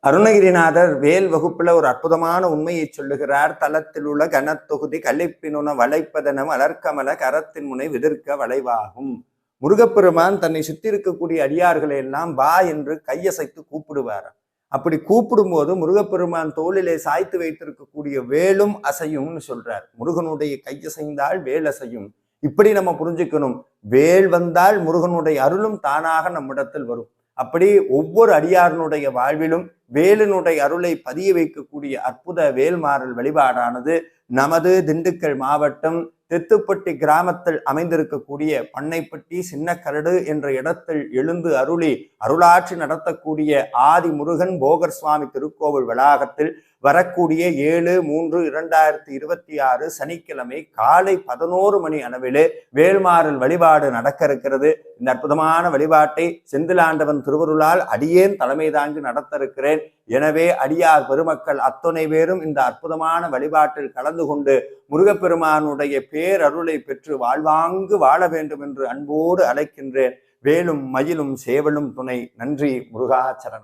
அருணகிரிநாதர் வேல் வகுப்புல ஒரு அற்புதமான உண்மையை சொல்லுகிறார். தலத்தில் உள்ள கனத்தொகுதி கழிப்பினுன வளைப்பதன வளர்க்கமல கரத்தின் முனை விதிர்க்க வளைவாகும். முருகப்பெருமான் தன்னை சுத்தி இருக்கக்கூடிய அடியார்களை எல்லாம் வா என்று கையசைத்து கூப்பிடுவார். அப்படி கூப்பிடும் போது முருகப்பெருமான் தோளிலே சாய்த்து வைத்திருக்கக்கூடிய வேலும் அசையும்னு சொல்றார். முருகனுடைய கையசைந்தால் வேல் அசையும். இப்படி நம்ம புரிஞ்சுக்கணும். வேல் வந்தால் முருகனுடைய அருளும் தானாக நம்மிடத்தில் வரும். அப்படி ஒவ்வொரு அடியாரனுடைய வாழ்விலும் வேலினுடைய அருளை பதிய வைக்கக்கூடிய அற்புத வேல்மாறல் வழிபாடானது நமது திண்டுக்கல் மாவட்டம் தெத்துப்பட்டி கிராமத்தில் அமைந்திருக்கக்கூடிய பண்ணைப்பட்டி சின்னக்கரடு என்ற இடத்தில் எழுந்து அருளி அருளாட்சி நடத்தக்கூடிய ஆதி முருகன் போகர் சுவாமி திருக்கோவில் வளாகத்தில் வரக்கூடிய 7/3/2026 சனிக்கிழமை காலை 11 மணி அளவிலே வேல்மாறல் வழிபாடு நடக்க இருக்கிறது. இந்த அற்புதமான வழிபாட்டை செந்திலாண்டவன் திருவருளால் அடியேன் தலைமை தாங்கி நடத்த இருக்கிறேன். எனவே அடியார் பெருமக்கள் அத்தனை பேரும் இந்த அற்புதமான வழிபாட்டில் கலந்து கொண்டு முருகப்பெருமானுடைய பேரருளை பெற்று வாழ்வாங்கு வாழ வேண்டும் என்று அன்போடு அழைக்கின்றேன். வேலும் மயிலும் சேவலும் துணை. நன்றி. முருகாச்சரணம்.